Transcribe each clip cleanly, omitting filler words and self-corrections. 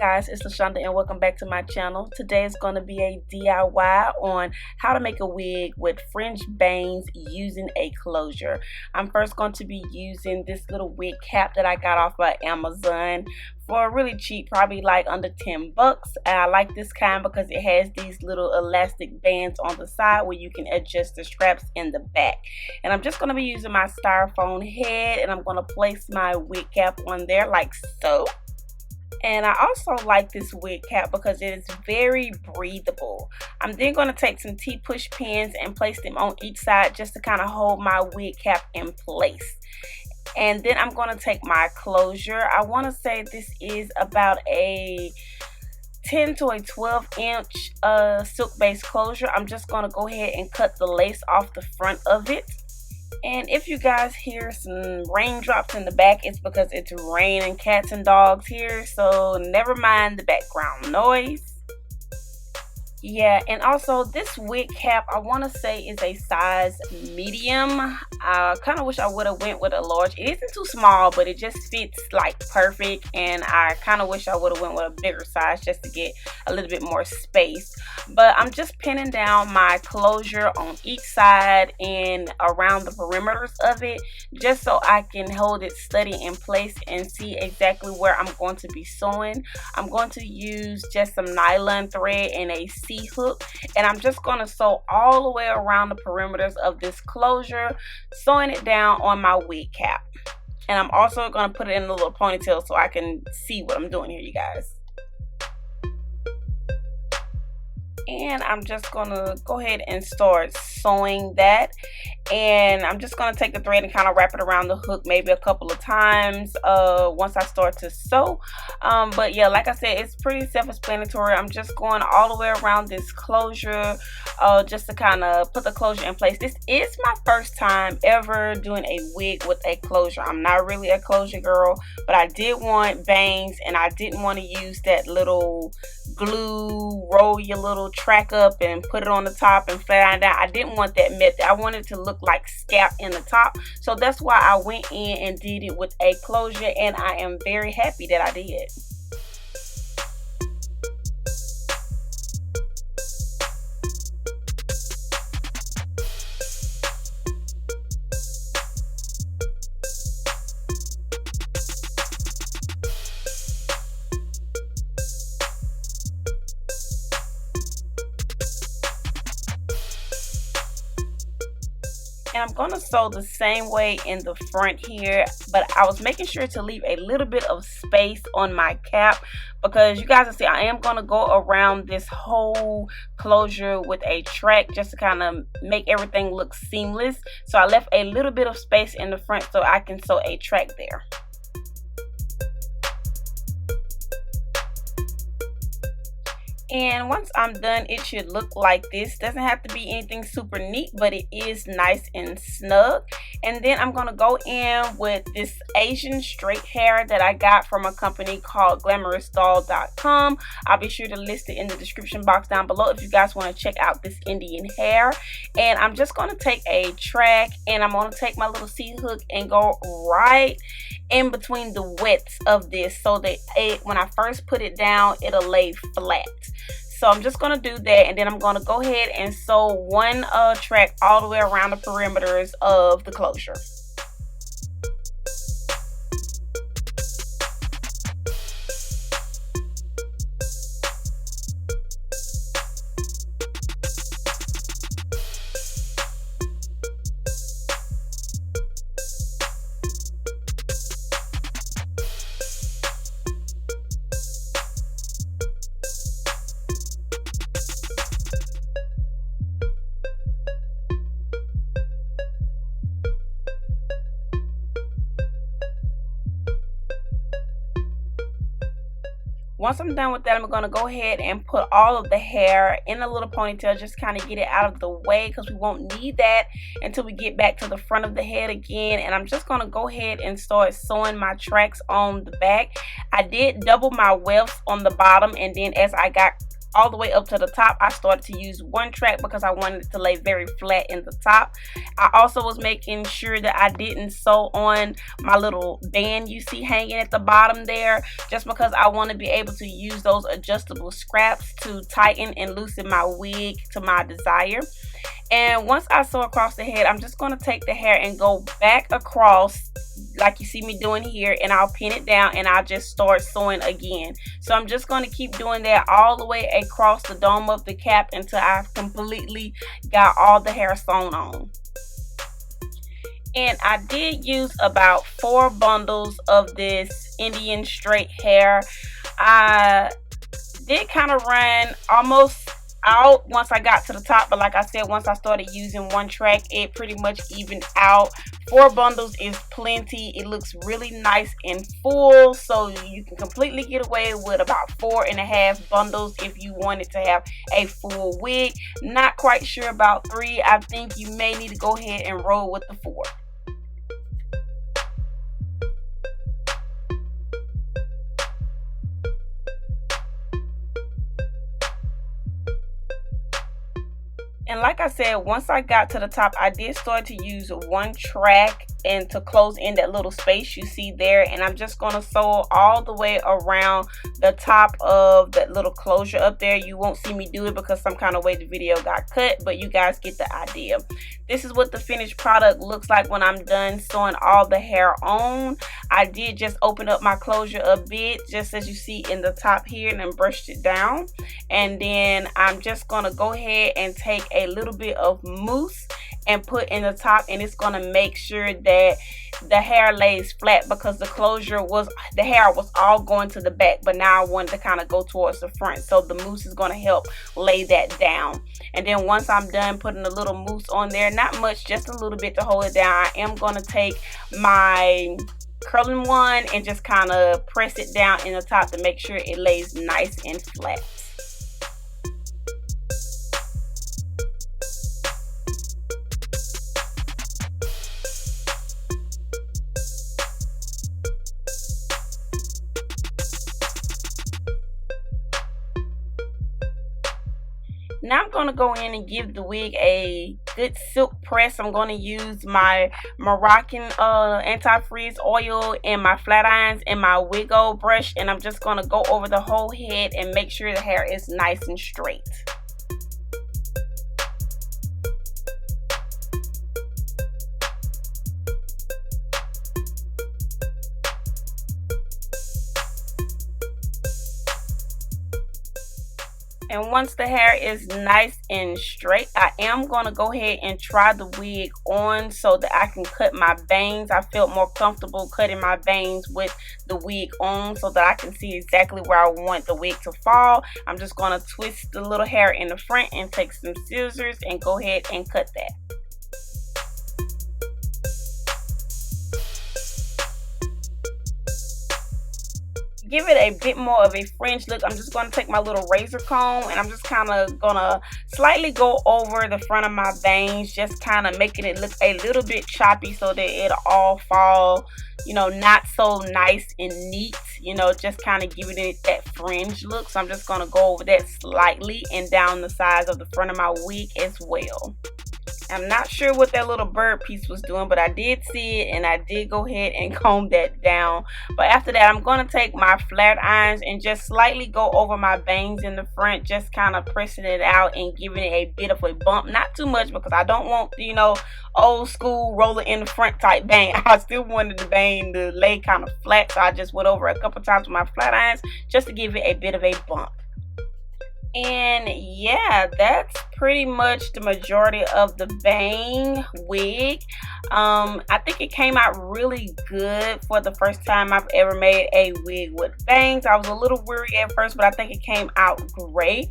Guys, it's LaShonda and welcome back to my channel. Today is going to be a DIY on how to make a wig with fringe bangs using a closure. I'm first going to be using this little wig cap that I got off of Amazon for really cheap, probably like under 10 bucks. And I like this kind because it has these little elastic bands on the side where you can adjust the straps in the back. And I'm just going to be using my styrofoam head and I'm going to place my wig cap on there like so. And I also like this wig cap because it is very breathable. I'm then going to take some T-push pins and place them on each side just to kind of hold my wig cap in place. And then I'm going to take my closure. I want to say this is about a 10 to a 12 inch silk based closure. I'm just going to go ahead and cut the lace off the front of it. And if you guys hear some raindrops in the back, it's because it's raining cats and dogs here, so never mind the background noise. Yeah, and also this wig cap, I want to say is a size medium. I kind of wish I would have went with a large. It isn't too small, but it just fits like perfect, and I kind of wish I would have went with a bigger size just to get a little bit more space. But I'm just pinning down my closure on each side and around the perimeters of it, just so I can hold it steady in place and see exactly where I'm going to be sewing. I'm going to use just some nylon thread and a hook, and I'm just going to sew all the way around the perimeters of this closure, sewing it down on my wig cap. And I'm also going to put it in a little ponytail so I can see what I'm doing here, you guys. And I'm just going to go ahead and start sewing that. And I'm just going to take the thread and kind of wrap it around the hook maybe a couple of times once I start to sew. But yeah, like I said, it's pretty self-explanatory. I'm just going all the way around this closure just to kind of put the closure in place. This is my first time ever doing a wig with a closure. I'm not really a closure girl, but I did want bangs and I didn't want to use that little glue, roll your little track up and put it on the top and flat down. I didn't want that method. I wanted it to look like scalp in the top, so that's why I went in and did it with a closure, and I am very happy that I did. And I'm going to sew the same way in the front here, but I was making sure to leave a little bit of space on my cap because you guys will see I am going to go around this whole closure with a track just to kind of make everything look seamless. So I left a little bit of space in the front so I can sew a track there. And once I'm done, it should look like this. Doesn't have to be anything super neat, but it is nice and snug. And then I'm going to go in with this Asian straight hair that I got from a company called GlamorousDoll.com. I'll be sure to list it in the description box down below if you guys want to check out this Indian hair. And I'm just going to take a track and I'm going to take my little C-hook and go right in between the widths of this so that when I first put it down, it'll lay flat. So I'm just going to do that, and then I'm going to go ahead and sew one track all the way around the perimeters of the closure. Once I'm done with that, I'm going to go ahead and put all of the hair in a little ponytail, just kind of get it out of the way because we won't need that until we get back to the front of the head again. And I'm just going to go ahead and start sewing my tracks on the back. I did double my wefts on the bottom, and then as I got all the way up to the top, I started to use one track because I wanted it to lay very flat in the top. I also was making sure that I didn't sew on my little band you see hanging at the bottom there, just because I want to be able to use those adjustable scraps to tighten and loosen my wig to my desire. And once I sew across the head, I'm just going to take the hair and go back across like you see me doing here, and I'll pin it down and I'll just start sewing again. So I'm just going to keep doing that all the way across the dome of the cap until I've completely got all the hair sewn on. And I did use about 4 bundles of this Indian straight hair. I did kind of run almost out once I got to the top, but like I said, once I started using one track, it pretty much evened out. 4 bundles is plenty. It looks really nice and full, so you can completely get away with about 4.5 bundles if you wanted to have a full wig. Not quite sure about 3. I think you may need to go ahead and roll with the 4. And like I said, once I got to the top, I did start to use one track and to close in that little space you see there. And I'm just going to sew all the way around the top of that little closure up there. You won't see me do it because some kind of way the video got cut, but you guys get the idea. This is what the finished product looks like when I'm done sewing all the hair on. I did just open up my closure a bit, just as you see in the top here, and then brushed it down. And then I'm just going to go ahead and take a little bit of mousse and put in the top, and it's going to make sure that the hair lays flat, because the hair was all going to the back, but now I wanted to kind of go towards the front, so the mousse is going to help lay that down. And then once I'm done putting a little mousse on there, not much, just a little bit to hold it down, I am going to take my curling one and just kind of press it down in the top to make sure it lays nice and flat. Now I'm going to go in and give the wig a good silk press. I'm going to use my Moroccan anti-freeze oil and my flat irons and my wiggle brush, and I'm just going to go over the whole head and make sure the hair is nice and straight. And once the hair is nice and straight, I am going to go ahead and try the wig on so that I can cut my bangs. I felt more comfortable cutting my bangs with the wig on so that I can see exactly where I want the wig to fall. I'm just going to twist the little hair in the front and take some scissors and go ahead and cut that. Give it a bit more of a fringe look, I'm just going to take my little razor comb and I'm just kind of going to slightly go over the front of my bangs, just kind of making it look a little bit choppy so that it'll all fall, you know, not so nice and neat, you know, just kind of giving it that fringe look. So I'm just going to go over that slightly and down the sides of the front of my wig as well. I'm not sure what that little bird piece was doing, but I did see it and I did go ahead and comb that down. But after that, I'm going to take my flat irons and just slightly go over my bangs in the front, just kind of pressing it out and giving it a bit of a bump. Not too much, because I don't want, you know, old school roller in the front type bang. I still wanted the bang to lay kind of flat, so I just went over a couple times with my flat irons just to give it a bit of a bump. And yeah, that's pretty much the majority of the bang wig. I think it came out really good for the first time I've ever made a wig with bangs. I was a little worried at first, but I think it came out great.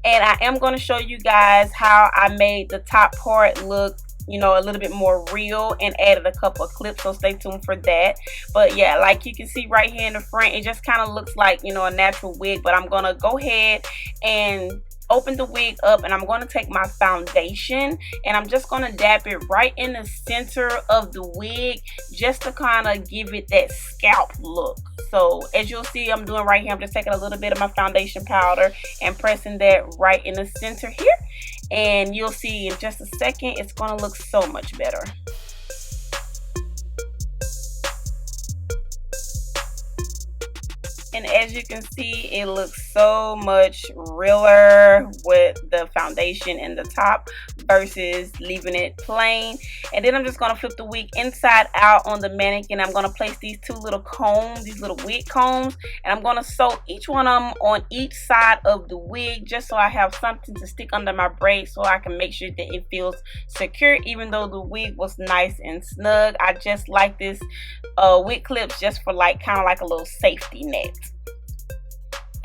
And I am going to show you guys how I made the top part look, you know, a little bit more real, and added a couple of clips, so stay tuned for that. But yeah, like you can see right here in the front, it just kind of looks like, you know, a natural wig, but I'm gonna go ahead and open the wig up, and I'm going to take my foundation and I'm just going to dab it right in the center of the wig just to kind of give it that scalp look. So as you'll see, I'm doing right here, I'm just taking a little bit of my foundation powder and pressing that right in the center here, and you'll see in just a second it's going to look so much better. And as you can see, it looks so much realer with the foundation in the top versus leaving it plain. And then I'm just going to flip the wig inside out on the mannequin. I'm going to place these two little combs, these little wig combs, and I'm going to sew each one of them on each side of the wig just so I have something to stick under my braid so I can make sure that it feels secure. Even though the wig was nice and snug, I just like this wig clips just for like kind of like a little safety net.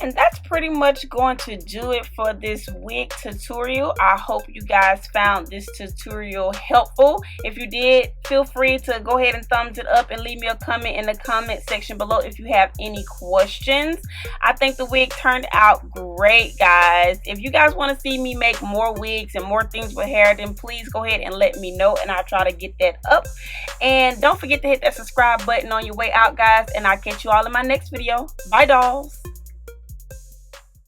And that's pretty much going to do it for this wig tutorial. I hope you guys found this tutorial helpful. If you did, feel free to go ahead and thumbs it up and leave me a comment in the comment section below if you have any questions. I think the wig turned out great, guys. If you guys want to see me make more wigs and more things with hair, then please go ahead and let me know and I'll try to get that up. And don't forget to hit that subscribe button on your way out, guys, and I'll catch you all in my next video. Bye, dolls.